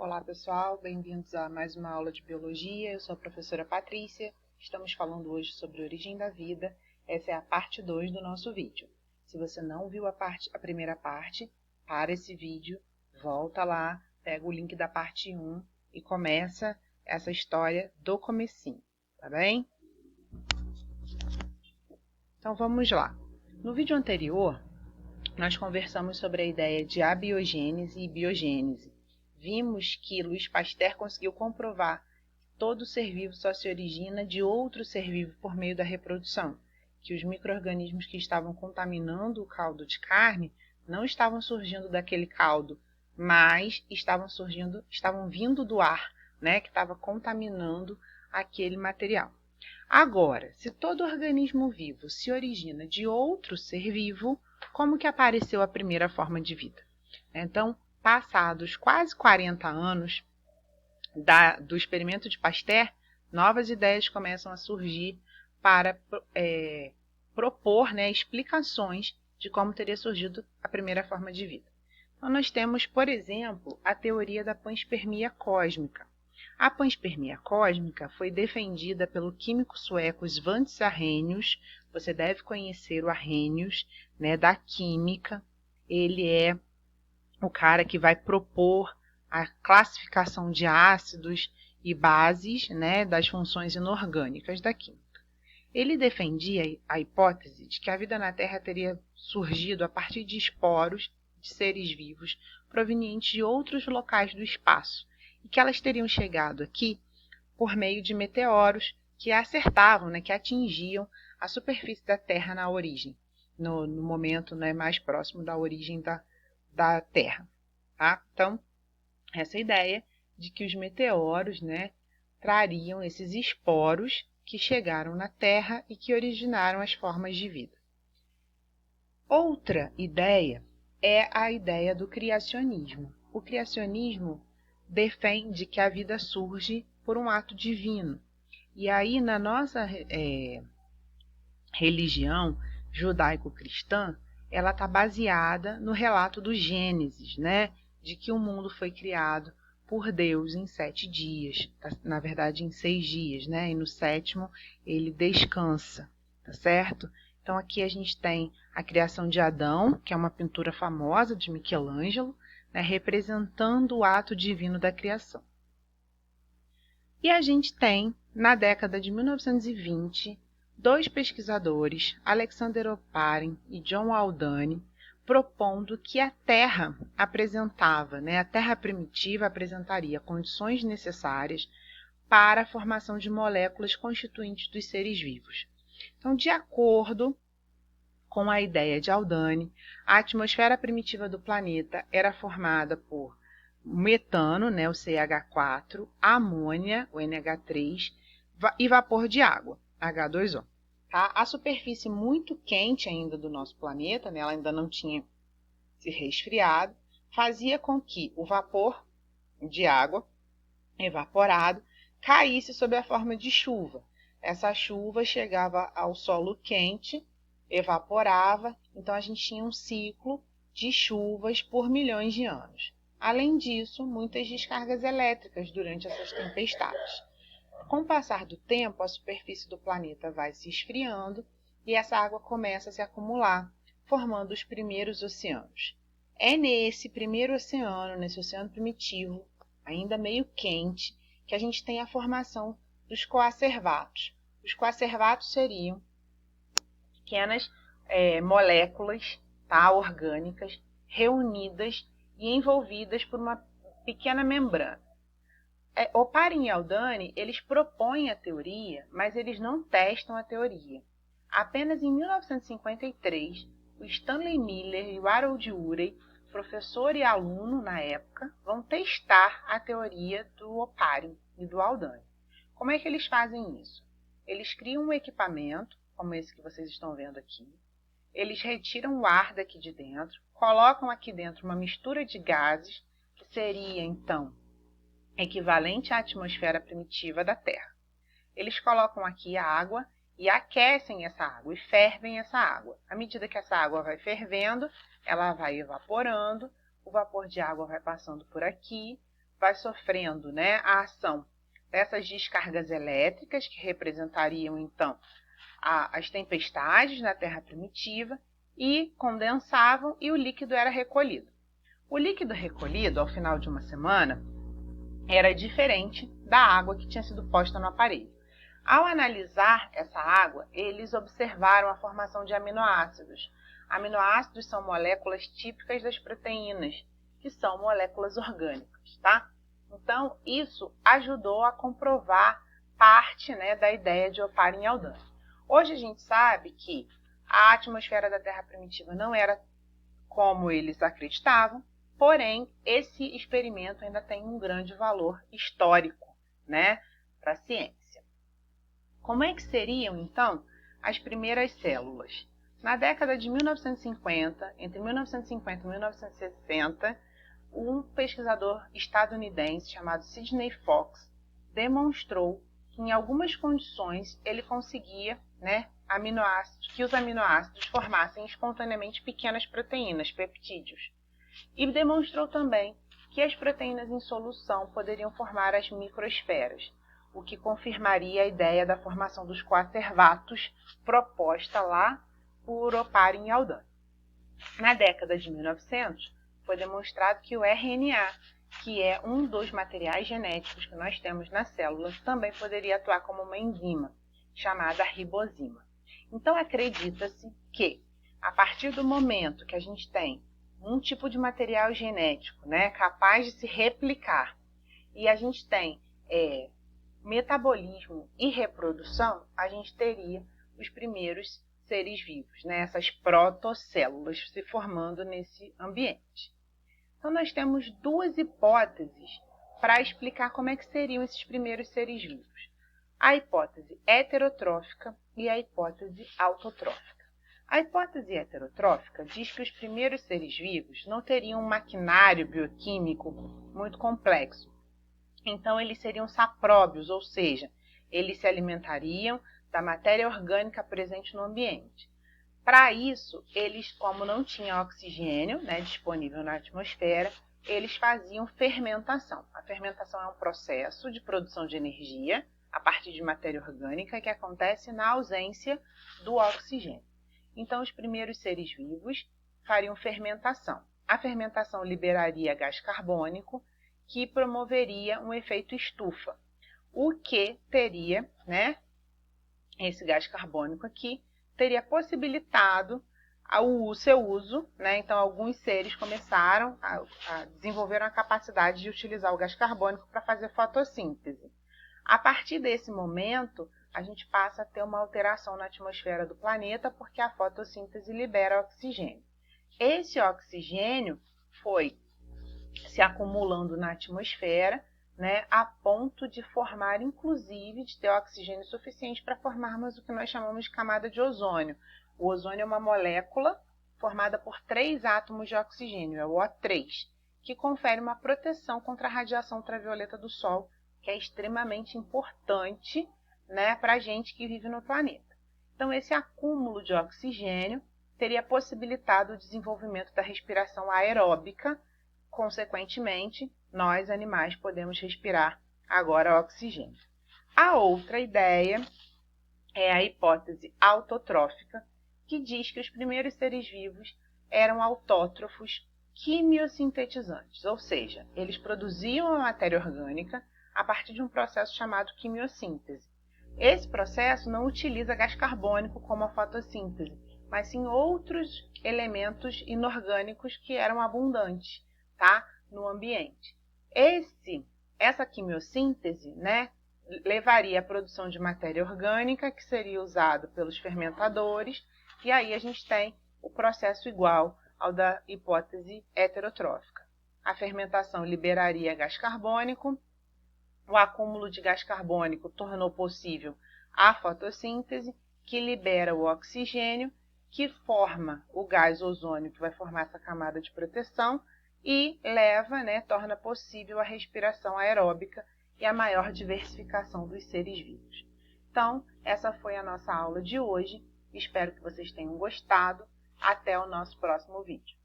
Olá pessoal, bem-vindos a mais uma aula de Biologia. Eu sou a professora Patrícia. Estamos falando hoje sobre a origem da vida. Essa é a parte 2 do nosso vídeo. Se você não viu a primeira parte, para esse vídeo, volta lá, pega o link da parte 1 e começa essa história do comecinho, tá bem? Então vamos lá. No vídeo anterior, nós conversamos sobre a ideia de abiogênese e biogênese. Vimos que Louis Pasteur conseguiu comprovar que todo ser vivo só se origina de outro ser vivo por meio da reprodução, que os micro-organismos que estavam contaminando o caldo de carne não estavam surgindo daquele caldo, mas estavam vindo do ar, né, que estava contaminando aquele material. Agora, se todo organismo vivo se origina de outro ser vivo, como que apareceu a primeira forma de vida? Então, passados quase 40 anos do experimento de Pasteur, novas ideias começam a surgir para propor, explicações de como teria surgido a primeira forma de vida. Então, nós temos, por exemplo, a teoria da panspermia cósmica. A panspermia cósmica foi defendida pelo químico sueco Svante Arrhenius. Você deve conhecer o Arrhenius, da química. Ele é o cara que vai propor a classificação de ácidos e bases, das funções inorgânicas da química. Ele defendia a hipótese de que a vida na Terra teria surgido a partir de esporos de seres vivos provenientes de outros locais do espaço e que elas teriam chegado aqui por meio de meteoros que acertavam, que atingiam a superfície da Terra na origem, no momento mais próximo da origem da Terra. Tá? Então, essa ideia de que os meteoros trariam esses esporos que chegaram na Terra e que originaram as formas de vida. Outra ideia é a ideia do criacionismo. O criacionismo defende que a vida surge por um ato divino. E aí, na nossa religião judaico-cristã, ela está baseada no relato do Gênesis, de que o mundo foi criado por Deus em 7 dias, na verdade em 6 dias, e no 7º ele descansa, tá certo? Então aqui a gente tem a criação de Adão, que é uma pintura famosa de Michelangelo, representando o ato divino da criação. E a gente tem, na década de 1920, dois pesquisadores, Alexander Oparin e John Haldane, propondo que a Terra a Terra primitiva apresentaria condições necessárias para a formação de moléculas constituintes dos seres vivos. Então, de acordo com a ideia de Haldane, a atmosfera primitiva do planeta era formada por metano, o CH4, amônia, o NH3, e vapor de água, H2O. Tá? A superfície muito quente ainda do nosso planeta, ela ainda não tinha se resfriado, fazia com que o vapor de água evaporado caísse sob a forma de chuva. Essa chuva chegava ao solo quente, evaporava, então a gente tinha um ciclo de chuvas por milhões de anos. Além disso, muitas descargas elétricas durante essas tempestades. Com o passar do tempo, a superfície do planeta vai se esfriando e essa água começa a se acumular, formando os primeiros oceanos. É nesse primeiro oceano, nesse oceano primitivo, ainda meio quente, que a gente tem a formação dos coacervatos. Os coacervatos seriam pequenas moléculas orgânicas reunidas e envolvidas por uma pequena membrana. Oparin e Haldane, eles propõem a teoria, mas eles não testam a teoria. Apenas em 1953, o Stanley Miller e o Harold Urey, professor e aluno na época, vão testar a teoria do Oparin e do Haldane. Como é que eles fazem isso? Eles criam um equipamento, como esse que vocês estão vendo aqui. Eles retiram o ar daqui de dentro, colocam aqui dentro uma mistura de gases, que seria, então, equivalente à atmosfera primitiva da Terra. Eles colocam aqui a água e aquecem essa água e fervem essa água. À medida que essa água vai fervendo, ela vai evaporando, o vapor de água vai passando por aqui, vai sofrendo, né, a ação dessas descargas elétricas, que representariam, então, as tempestades na Terra primitiva, e condensavam e o líquido era recolhido. O líquido recolhido, ao final de uma semana, era diferente da água que tinha sido posta no aparelho. Ao analisar essa água, eles observaram a formação de aminoácidos. Aminoácidos são moléculas típicas das proteínas, que são moléculas orgânicas, tá? Então, isso ajudou a comprovar parte, né, da ideia de Opar em Aldana. Hoje a gente sabe que a atmosfera da Terra primitiva não era como eles acreditavam, porém, esse experimento ainda tem um grande valor histórico, né, para a ciência. Como é que seriam, então, as primeiras células? Na década de 1950, entre 1950 e 1960, um pesquisador estadunidense chamado Sidney Fox demonstrou que em algumas condições ele conseguia, né, que os aminoácidos formassem espontaneamente pequenas proteínas, peptídeos. E demonstrou também que as proteínas em solução poderiam formar as microesferas, o que confirmaria a ideia da formação dos quatervatos proposta lá por Opar em Aldana. Na década de 1900, foi demonstrado que o RNA, que é um dos materiais genéticos que nós temos nas células, também poderia atuar como uma enzima, chamada ribosima. Então, acredita-se que, a partir do momento que a gente tem um tipo de material genético, né, capaz de se replicar, e a gente tem metabolismo e reprodução, a gente teria os primeiros seres vivos, né, essas protocélulas se formando nesse ambiente. Então, nós temos duas hipóteses para explicar como é que seriam esses primeiros seres vivos. A hipótese heterotrófica e a hipótese autotrófica. A hipótese heterotrófica diz que os primeiros seres vivos não teriam um maquinário bioquímico muito complexo. Então, eles seriam sapróbios, ou seja, eles se alimentariam da matéria orgânica presente no ambiente. Para isso, eles, como não tinham oxigênio, né, disponível na atmosfera, eles faziam fermentação. A fermentação é um processo de produção de energia a partir de matéria orgânica que acontece na ausência do oxigênio. Então, os primeiros seres vivos fariam fermentação. A fermentação liberaria gás carbônico, que promoveria um efeito estufa, o que teria, né, esse gás carbônico aqui, teria possibilitado o seu uso, né? Então, alguns seres começaram a desenvolver a capacidade de utilizar o gás carbônico para fazer fotossíntese. A partir desse momento, a gente passa a ter uma alteração na atmosfera do planeta, porque a fotossíntese libera oxigênio. Esse oxigênio foi se acumulando na atmosfera, né, a ponto de formar, inclusive, de ter oxigênio suficiente para formarmos o que nós chamamos de camada de ozônio. O ozônio é uma molécula formada por 3 átomos de oxigênio, é o O3, que confere uma proteção contra a radiação ultravioleta do Sol, que é extremamente importante, né, para a gente que vive no planeta. Então, esse acúmulo de oxigênio teria possibilitado o desenvolvimento da respiração aeróbica. Consequentemente, nós, animais, podemos respirar agora oxigênio. A outra ideia é a hipótese autotrófica, que diz que os primeiros seres vivos eram autótrofos quimiosintetizantes, ou seja, eles produziam a matéria orgânica a partir de um processo chamado quimiossíntese. Esse processo não utiliza gás carbônico como a fotossíntese, mas sim outros elementos inorgânicos que eram abundantes, tá, no ambiente. Essa quimiossíntese, né, levaria à produção de matéria orgânica, que seria usado pelos fermentadores, e aí a gente tem o processo igual ao da hipótese heterotrófica. A fermentação liberaria gás carbônico, o acúmulo de gás carbônico tornou possível a fotossíntese, que libera o oxigênio, que forma o gás ozônio, que vai formar essa camada de proteção, e torna possível a respiração aeróbica e a maior diversificação dos seres vivos. Então, essa foi a nossa aula de hoje. Espero que vocês tenham gostado. Até o nosso próximo vídeo.